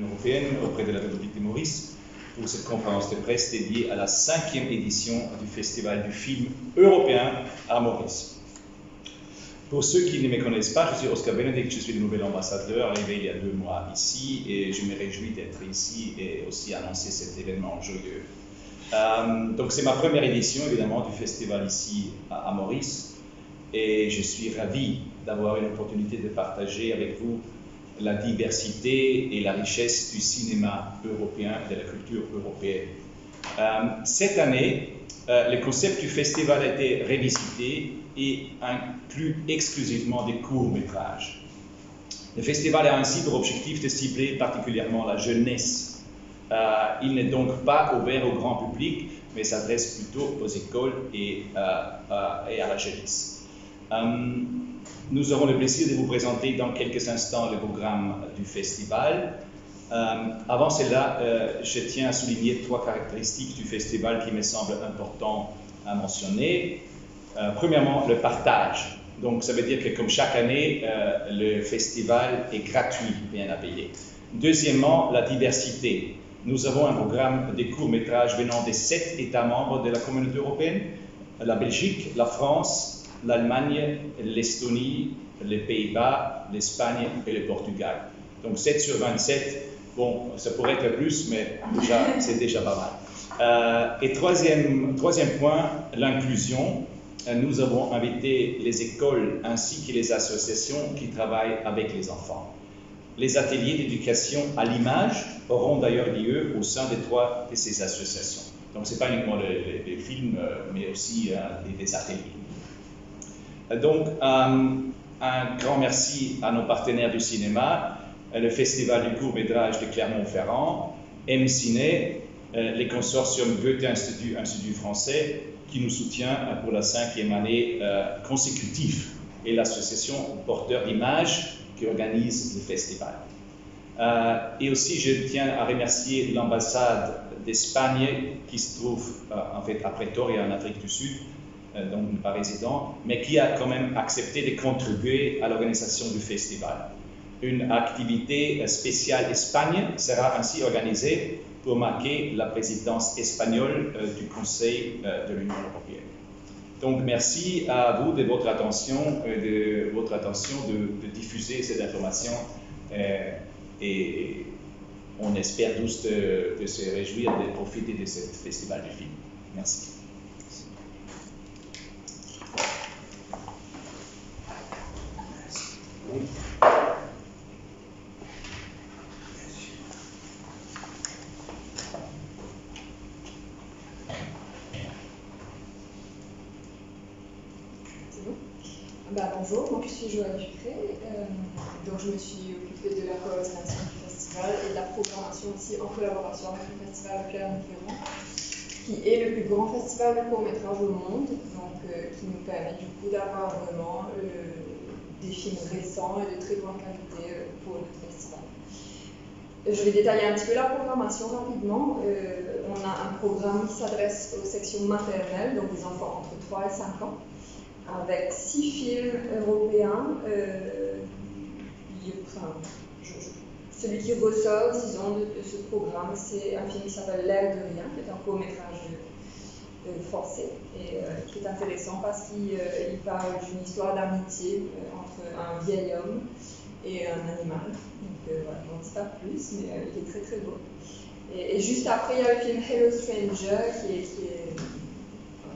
européenne auprès de la République de Maurice pour cette conférence de presse dédiée à la 5e édition du Festival du film européen à Maurice. Pour ceux qui ne me connaissent pas, je suis Oscar Benedict, je suis le nouvel ambassadeur arrivé il y a 2 mois ici et je me réjouis d'être ici et aussi annoncer cet événement joyeux. Donc c'est ma première édition évidemment du festival ici à Maurice et je suis ravi d'avoir une opportunité de partager avec vous la diversité et la richesse du cinéma européen et de la culture européenne. Cette année, le concept du festival a été revisité et inclut exclusivement des courts-métrages. Le festival a ainsi pour objectif de cibler particulièrement la jeunesse. Il n'est donc pas ouvert au grand public, mais s'adresse plutôt aux écoles et à la jeunesse. Nous aurons le plaisir de vous présenter dans quelques instants le programme du festival. Avant cela, je tiens à souligner 3 caractéristiques du festival qui me semblent importantes à mentionner. Premièrement, le partage. Donc, ça veut dire que comme chaque année, le festival est gratuit, bien à payer. Deuxièmement, la diversité. Nous avons un programme de courts-métrages venant des 7 États membres de la Communauté européenne, la Belgique, la France, l'Allemagne, l'Estonie, les Pays-Bas, l'Espagne et le Portugal. Donc 7 sur 27, bon, ça pourrait être plus, mais c'est déjà pas mal. Et troisième point, l'inclusion. Nous avons invité les écoles ainsi que les associations qui travaillent avec les enfants. Les ateliers d'éducation à l'image auront d'ailleurs lieu au sein de 3 de ces associations. Donc ce n'est pas uniquement les films, mais aussi des ateliers. Donc, un grand merci à nos partenaires du cinéma, le Festival du court-métrage de Clermont-Ferrand, M-Ciné, les consortiums Goethe-Institut, Institut français, qui nous soutient pour la 5e année consécutive, et l'association Porteurs d'images qui organise le festival. Et aussi, je tiens à remercier l'ambassade d'Espagne qui se trouve en fait à Pretoria, en Afrique du Sud, donc pas résident, mais qui a quand même accepté de contribuer à l'organisation du festival. Une activité spéciale Espagne sera ainsi organisée pour marquer la présidence espagnole du Conseil de l'Union européenne. Donc merci à vous de votre attention de diffuser cette information et on espère tous de se réjouir, de profiter de ce festival du film. Merci. Oui. Bonjour, donc je suis Joëlle Dupré, donc je me suis occupée de la coordination du festival et de la programmation aussi en collaboration avec le festival de Clermont-Ferrand, qui est le plus grand festival de court-métrage au monde, donc qui nous permet du coup d'avoir vraiment des films récents et de très bonne qualité pour le festival. Je vais détailler un petit peu la programmation rapidement. On a un programme qui s'adresse aux sections maternelles, donc des enfants entre 3 et 5 ans, avec 6 films européens. Celui qui ressort, disons, de ce programme, c'est un film qui s'appelle L'air de rien, qui est un court-métrage français et qui est intéressant parce qu'il parle d'une histoire d'amitié entre un vieil homme et un animal. Donc voilà, je n'en dis pas plus, mais il est très très beau. Et juste après, il y a le film Hello Stranger qui est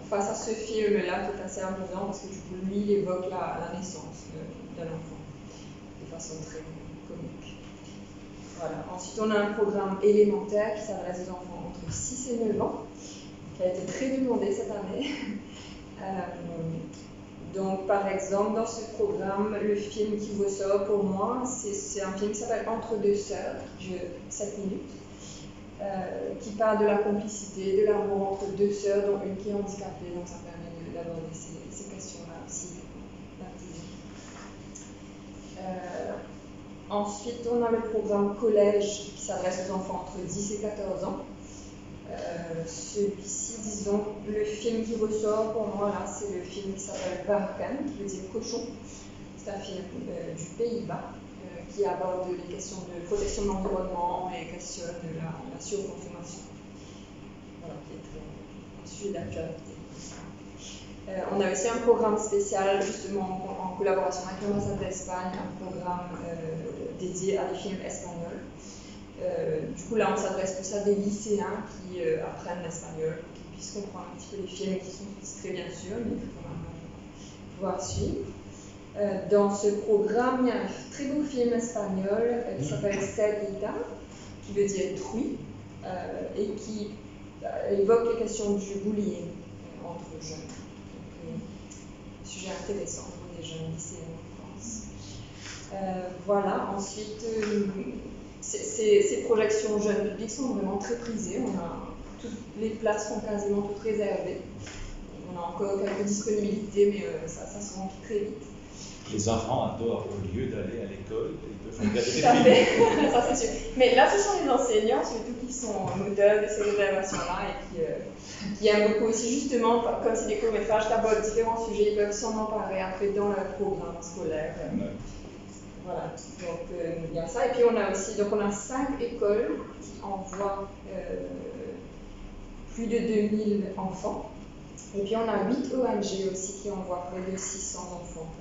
face à ce film-là qui est assez amusant parce que du coup, lui, il évoque la naissance d'un enfant de façon très comique. Voilà. Ensuite, on a un programme élémentaire qui s'adresse aux enfants entre 6 et 9 ans, qui a été très demandé cette année. Donc, par exemple, dans ce programme, le film qui ressort pour moi, c'est un film qui s'appelle Entre deux sœurs, de 7 minutes, qui parle de la complicité, de l'amour entre 2 sœurs, dont une qui est handicapée, donc ça permet d'aborder ces questions-là aussi. Ensuite, on a le programme collège qui s'adresse aux enfants entre 10 et 14 ans. Celui-ci, disons, le film qui ressort pour moi là, c'est le film qui s'appelle Varken, qui veut dire cochon. C'est un film du Pays-Bas qui aborde les questions de protection de l'environnement et questionne la surconsommation. Voilà, qui est un sujet d'actualité. On a aussi un programme spécial, justement en collaboration avec l'ambassade d'Espagne, un programme dédié à des films espagnols. Du coup, là, on s'adresse plus à des lycéens qui apprennent l'espagnol, qui puissent comprendre un petit peu les films qui sont sous-titrés, bien sûr, mais il faut quand même pouvoir suivre. Dans ce programme, il y a un très beau film espagnol qui s'appelle Cerdita, qui veut dire truie, et qui évoque les questions du bullying entre jeunes. Sujet intéressant pour des jeunes lycéens en France. Voilà, ensuite, ces projections jeunes publics sont vraiment très prisées. Toutes les places sont quasiment toutes réservées. On a encore quelques disponibilités, mais ça se remplit très vite. Les enfants adorent, au lieu d'aller à l'école, ils peuvent regarder des Tout à films. fait, ça c'est sûr. Mais là, ce sont les enseignants, surtout, qui sont moteurs de ces réservations-là et qui aiment beaucoup aussi, justement, comme c'est des courts-métrages qui abordent différents sujets, ils peuvent s'en emparer après dans leur programme scolaire. Voilà, donc il y a ça. Et puis on a aussi, donc on a 5 écoles qui envoient plus de 2000 enfants. Et puis on a 8 ONG aussi qui envoient près de 600 enfants.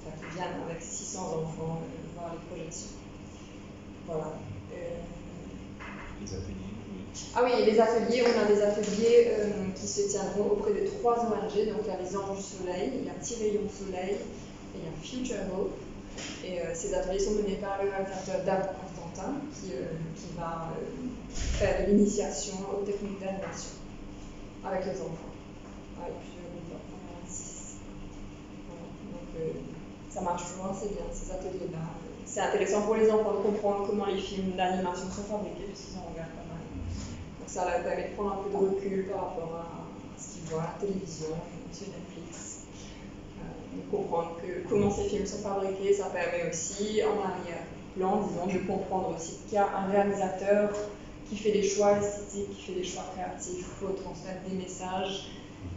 Qui viennent avec 600 enfants voir les projections. Voilà. Les ateliers, oui. Ah oui, et les ateliers, on a des ateliers qui se tiendront auprès de 3 ONG. Donc il y a les Anges du Soleil, il y a Petit-Rayon Soleil et il y a Future Hope. Et ces ateliers sont menés par le réalisateur Dave Constantin qui va faire de l'initiation aux techniques d'animation avec les enfants. Avec plusieurs groupes d'enfants, 6. Voilà. Donc ça marche toujours assez bien, ces ateliers-là. C'est intéressant pour les enfants de comprendre comment les films d'animation sont fabriqués, puisqu'ils en regardent pas mal. Donc ça leur permet de prendre un peu de recul par rapport à ce qu'ils voient à la télévision, sur Netflix. De comprendre comment ces films sont fabriqués, ça permet aussi, en arrière-plan, disons, de comprendre aussi qu'il y a un réalisateur qui fait des choix esthétiques, qui fait des choix créatifs pour transmettre des messages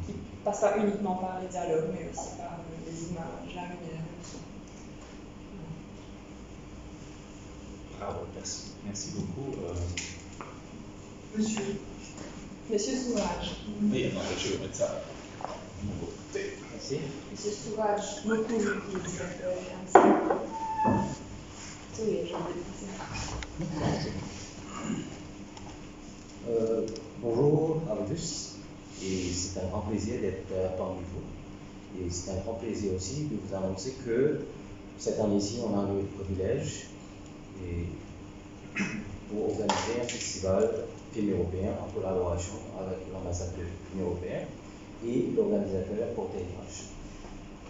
qui ne passent pas uniquement par les dialogues, mais aussi par les images, la lumière, le son. Bravo, merci. Merci beaucoup. Monsieur Sourage. Oui, attends, je vais mettre ça de mon côté. Merci. Monsieur Sourage, beaucoup de plaisir. Oui, j'ai Bonjour à vous tous, et c'est un grand plaisir d'être parmi vous. Et c'est un grand plaisir aussi de vous annoncer que cette année-ci, on a le privilège pour organiser un festival film européen en collaboration avec l'ambassade de l'Union européenne et l'organisateur Porter Image.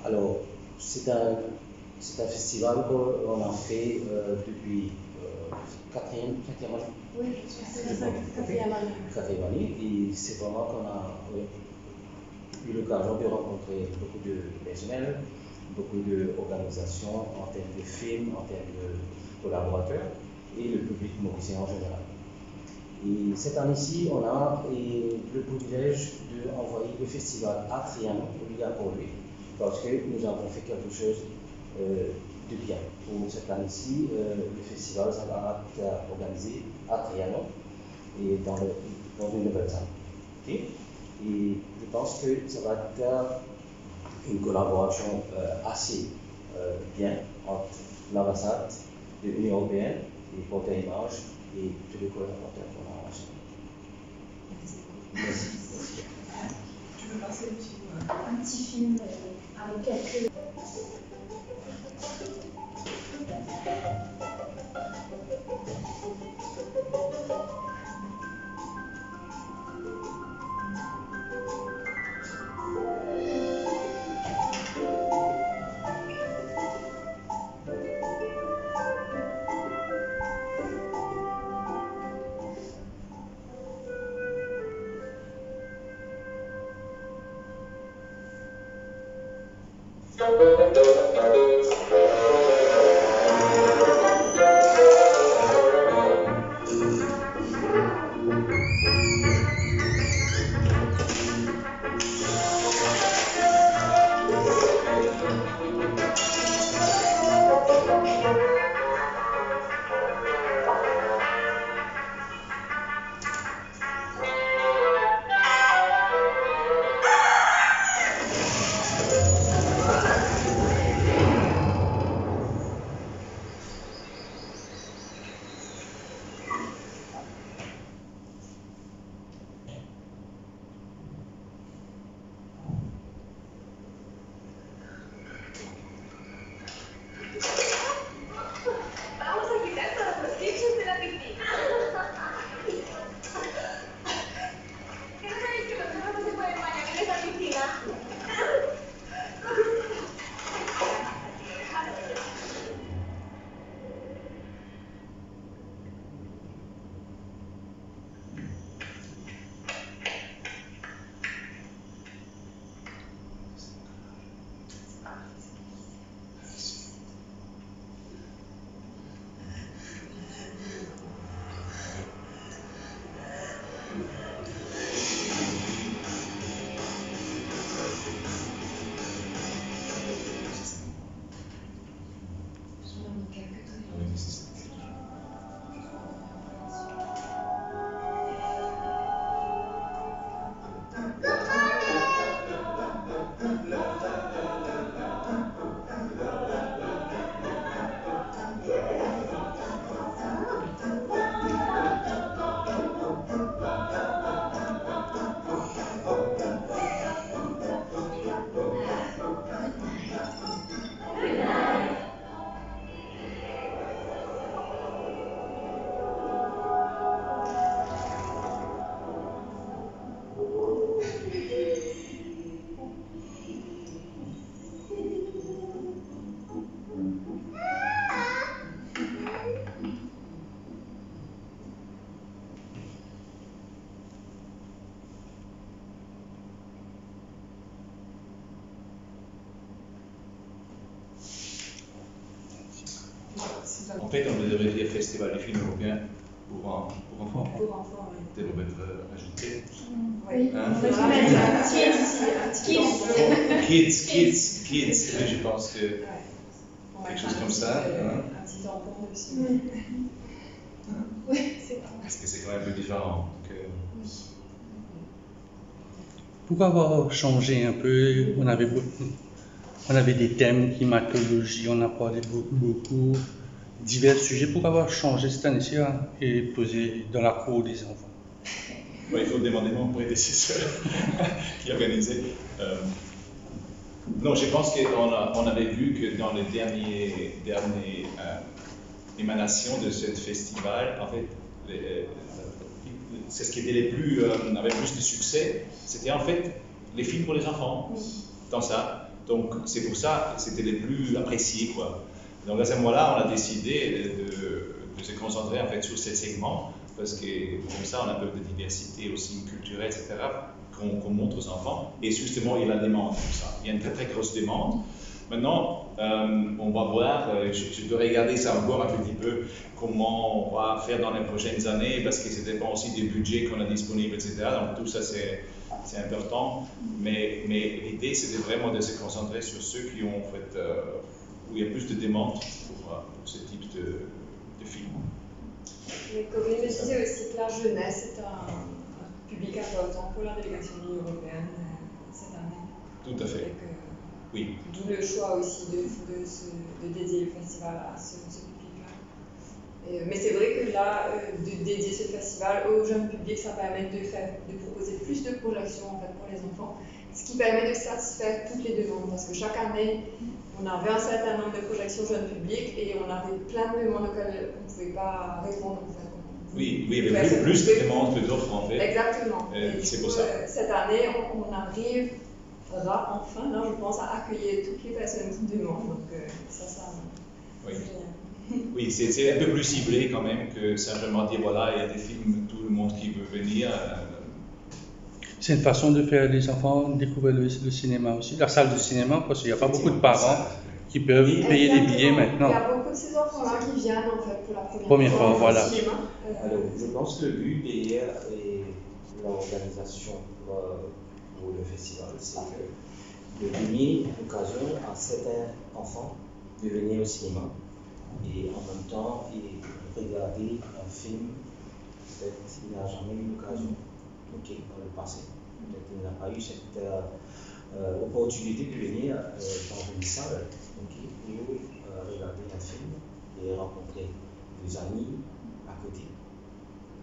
Alors, c'est un festival qu'on a fait depuis quatrième année. Oui, c'est quatrième année. Et c'est vraiment qu'on a eu l'occasion de rencontrer beaucoup de personnel, beaucoup d'organisations en termes de films, en termes de collaborateurs et le public mauricien en général. Et cette année-ci, on a le privilège d'envoyer le festival à Trianon, obligatoire, parce que nous avons fait quelque chose de bien. Pour cette année-ci, le festival ça va être organisé à Trianon et dans une nouvelle salle. Okay? Et je pense que ça va être une collaboration assez bien entre l'ambassade de l'Union européenne et Porter Image et tous les collaborateurs qu'on a ensemble. Merci. Tu veux passer un petit film avec quelques... En fait, on devrait dire Festival du film européen pour enfants. Pour enfants, oui. Peut-être on devrait ajouter. Oui, Hein? on va mettre un petit enfant. Kids, mais je pense que Ouais. On va quelque mettre chose un comme petit, ça. Hein? un petit tampon dessus. Oui, c'est vrai. Parce que c'est quand même un peu différent. Donc, Pourquoi avoir changé un peu? On avait des thèmes, climatologie, on a parlé beaucoup, divers sujets. Pourquoi avoir changé cette année-ci et posé dans la cour des enfants? il faut demander mon prédécesseur qui organisait. Non, je pense qu'on avait vu que dans les dernières émanations de ce festival, en fait, c'est ce qui était avait plus de succès, c'était en fait les films pour les enfants. Dans ça. Donc c'est pour ça que c'était les plus appréciés, quoi. Donc à ce moment-là, on a décidé de se concentrer en fait sur ces segments, parce que comme ça, on a un peu de diversité aussi culturelle, etc., qu'on montre aux enfants. Et justement, il y a la demande comme ça. Il y a une très très grosse demande. Maintenant, on va voir, je dois regarder ça encore un petit peu, comment on va faire dans les prochaines années, parce que ça dépend aussi du budget qu'on a disponible, etc. Donc tout ça, c'est important. Mais l'idée, c'était vraiment de se concentrer sur ceux qui ont, en fait, où il y a plus de demandes pour ce type de film. Mais Corinne me disait aussi que la jeunesse est un public important pour la délégation de l'Union européenne cette année. Tout à fait. Oui. D'où le choix aussi de dédier le festival à ce public-là. Mais c'est vrai que là, de dédier ce festival au jeune public, ça permet de proposer plus de projections en fait, pour les enfants, ce qui permet de satisfaire toutes les demandes. Parce que chaque année, on avait un certain nombre de projections jeunes publics et on avait plein de demandes auxquelles on ne pouvait pas répondre. En fait. Oui, il y avait plus de demandes que d'offres en fait. Exactement. C'est pour ça. Cette année, on arrivera enfin, là, je pense, à accueillir toutes les personnes qui demandent. Donc ça oui. c'est génial. Oui, c'est un peu plus ciblé quand même que simplement dire voilà, il y a des films, tout le monde qui veut venir. C'est une façon de faire les enfants découvrir le cinéma aussi, la salle de cinéma, parce qu'il n'y a pas beaucoup de parents qui peuvent payer des billets maintenant. Il y a beaucoup de ces enfants-là qui viennent en fait pour la première fois voilà. au cinéma. Alors, je pense que le but derrière l'organisation pour le festival, c'est de donner l'occasion à certains enfants de venir au cinéma et en même temps regarder un film. Peut-être qu'il n'a jamais eu l'occasion dans le passé. Peut-être qu'il n'a pas eu cette opportunité de venir dans une salle pour regarder un film et rencontrer des amis à côté.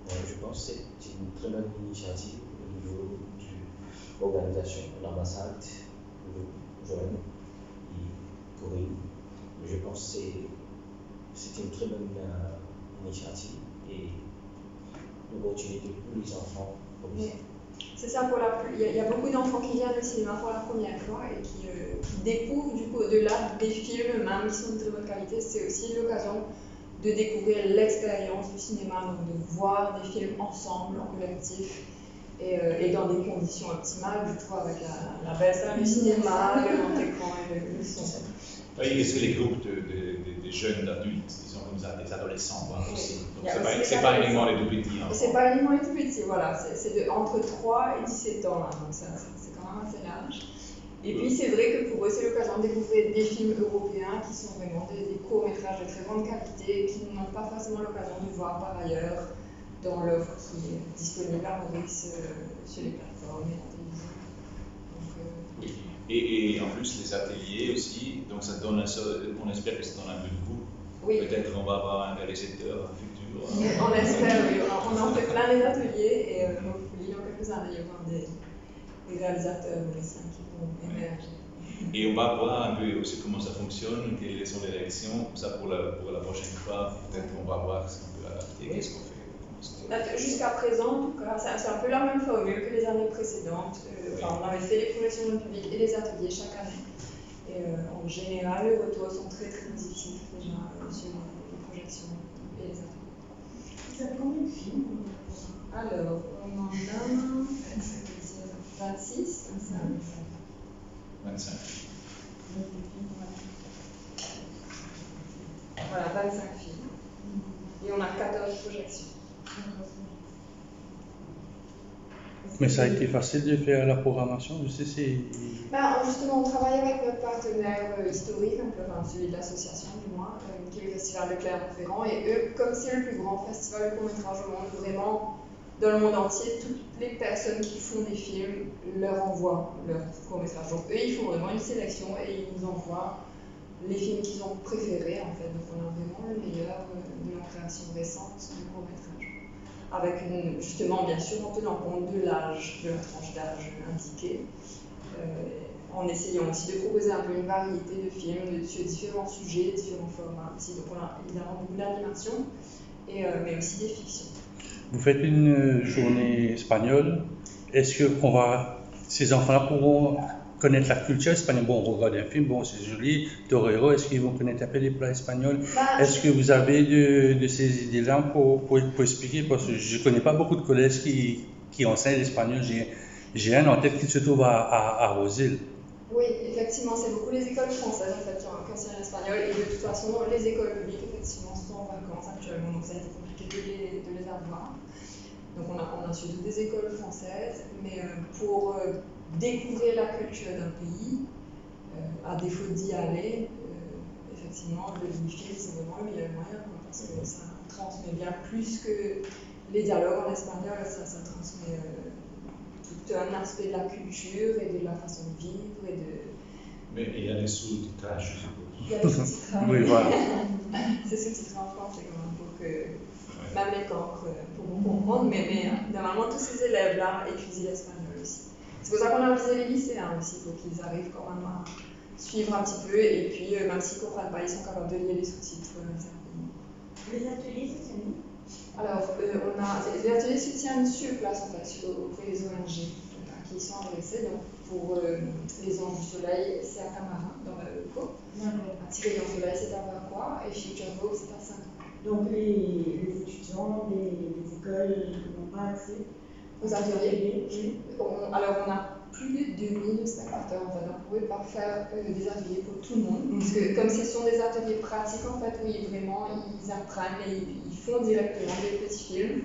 Je pense que c'est une très bonne initiative au niveau de l'organisation, de l'ambassade, de Joanne et Corinne. Je pense que c'est une très bonne initiative et une opportunité pour les enfants comme ça. C'est ça, il y a beaucoup d'enfants qui viennent au cinéma pour la première fois et qui découvrent du coup au-delà des films même qui sont de très bonne qualité, c'est aussi l'occasion de découvrir l'expérience du cinéma, donc de voir des films ensemble, en collectif et dans des conditions optimales, du coup avec la belle salle du cinéma, le grand écran et le son. Oui, c'est les groupes de jeunes adultes, disons comme ça, des adolescents aussi. Donc c'est pas uniquement les tout petits. Hein. C'est pas uniquement les tout petits, voilà. C'est entre 3 et 17 ans, là, donc c'est quand même assez large. Et puis c'est vrai que pour eux, c'est l'occasion de découvrir des films européens qui sont vraiment des courts-métrages de très grande qualité, qu'ils n'ont pas forcément l'occasion de voir par ailleurs dans l'offre qui est disponible à Maurice sur les plateformes et la télévision. Donc, Et en plus, les ateliers aussi, donc ça donne on espère que ça donne un peu de goût. oui. Peut-être qu'on va avoir un réalisateur futur. On espère, oui. On en fait plein les ateliers et dans quelques années, il y aura des réalisateurs mauriciens qui vont émerger. Et on va voir un peu aussi comment ça fonctionne, quelles sont les réactions. Ça pour la prochaine fois, peut-être qu'on va voir ce qu'on peut adapter, qu'est-ce qu'on fait. Jusqu'à présent, en tout cas, c'est un peu la même formule que les années précédentes. On avait fait les projections dans le public et les ateliers chaque année. Et en général, les retours sont très très positifs déjà sur les projections et les ateliers. Vous avez combien de films? Alors, on en a 26, 25. Voilà, 25 films. Et on a 14 projections. Mais ça a été facile de faire la programmation, je sais, Justement, on travaille avec notre partenaire historique, celui de l'association du moins, qui est le Festival de Clermont-Ferrand. Et eux, comme c'est le plus grand festival de court-métrage au monde, vraiment, dans le monde entier, toutes les personnes qui font des films leur envoient leur court-métrage. Donc eux, ils font vraiment une sélection et ils nous envoient les films qu'ils ont préférés, en fait. Donc on a vraiment le meilleur de nos créations récentes de court-métrage. Avec justement, bien sûr, en tenant compte de l'âge, de la tranche d'âge indiquée, en essayant aussi de proposer un peu une variété de films sur différents sujets, différents formats aussi. Donc on a évidemment beaucoup d'animation, mais aussi des fictions. Vous faites une journée espagnole. Est-ce que ces enfants-là pourront connaître la culture espagnole? Bon, on regarde un film, bon, c'est joli, Torero, est-ce qu'ils vont connaître un peu les plats espagnols? Est-ce que vous avez de ces idées-là pour expliquer? Parce que je ne connais pas beaucoup de collèges qui enseignent l'espagnol. J'ai un en tête qui se trouve à Rosil. Oui, effectivement, c'est beaucoup les écoles françaises en fait, qui enseignent l'espagnol. Et de toute façon, les écoles publiques, effectivement, sont en vacances actuellement, donc ça a été compliqué de les avoir. Donc on a surtout des écoles françaises, mais pour découvrir la culture d'un pays, à défaut d'y aller, effectivement, le film, c'est vraiment le meilleur moyen, parce que ça transmet bien plus que les dialogues en espagnol, ça transmet tout un aspect de la culture et de la façon de vivre. Mais il y a des sous-titrages, je suppose. Il y a des sous-titrages. Oui, voilà. C'est sous-titré en français quand même, pour que même les cancres pourront comprendre, mais normalement tous ces élèves-là étudient l'espagnol aussi. C'est pour ça qu'on a visé les lycéens aussi, pour qu'ils arrivent quand même à suivre un petit peu, et puis même s'ils ne comprennent pas, ils sont capables de lire les sous-titres assez rapidement. Les ateliers, c'est où? Alors, les ateliers se tiennent sur place en fait, auprès des ONG qui y sont adressés. Donc, pour les Anges du Soleil, c'est à Camarin, dans le locaux. À Tiré en Soleil, c'est à Varois, et Future Vogue, c'est à Saint-Ouen. Donc, les étudiants, les écoles n'ont pas accès aux ateliers? Oui. Alors, on a plus de 2000 spectateurs en fait, donc on ne pouvait pas faire des ateliers pour tout le monde, parce que comme ce sont des ateliers pratiques en fait, où vraiment ils apprennent et ils font directement des petits films,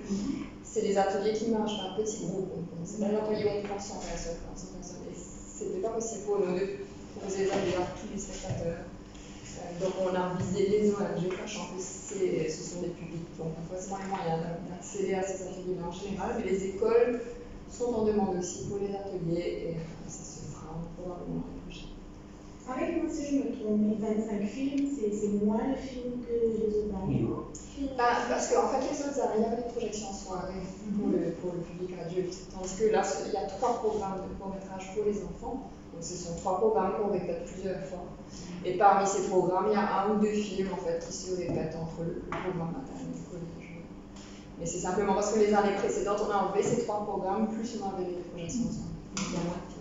c'est des ateliers qui marchent par petits groupes. C'est pas un atelier où on prend 100 personnes, et c'était pas possible pour nous de proposer des ateliers à tous les spectateurs. Donc on a visé les ONG, sachant que ce sont des publics qui n'ont pas forcément les moyens d'accéder à ces ateliers-là en général, mais les écoles sont en demande aussi pour les ateliers, et ça se fera probablement l'année prochaine. Arrête-moi si je me trompe, 25 films, c'est moins de films que les autres années? Parce qu'en fait, les autres années, il y avait des projections en soirée pour le public adulte, tandis que là, il y a 3 programmes de court-métrage pour les enfants. Donc, ce sont 3 programmes qu'on répète plusieurs fois. Et parmi ces programmes, il y a 1 ou 2 films en fait, qui se répètent entre le programme maternel et le collège. Mais c'est simplement parce que les années précédentes, on a enlevé ces 3 programmes, plus on avait les projections ensemble. Donc, il y a moins de films.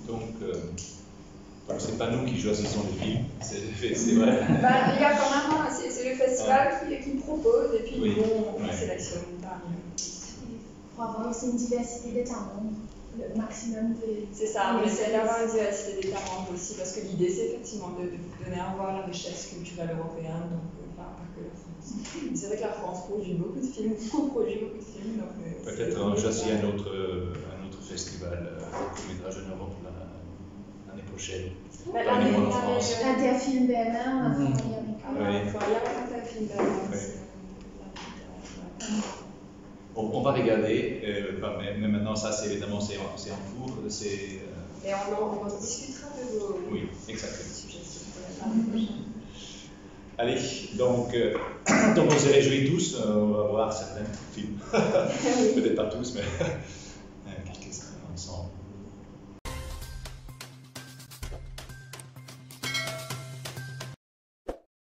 Donc, c'est pas nous qui choisissons les films, c'est le festival. Il y a quand même, c'est le festival qui propose, et puis Oui. on sélectionne parmi eux. Il faut avoir aussi une diversité d'États membres, le maximum de... C'est ça, on essaie d'avoir une diversité d'États membres aussi, parce que l'idée c'est effectivement de donner à voir la richesse culturelle européenne, donc pas que la France. C'est vrai que la France produit beaucoup de films, co-produit beaucoup de films. Peut-être aussi un autre festival de court-métrage en Europe l'année prochaine. Interfilm Berlin, Oui. Il y a Interfilm Berlin aussi. On va regarder, mais maintenant ça c'est évidemment c'est en cours. Et on discutera de vos exactement. suggestions pour l'année prochaine. Allez, donc on se réjouit tous, on va voir certains films, peut-être pas tous, mais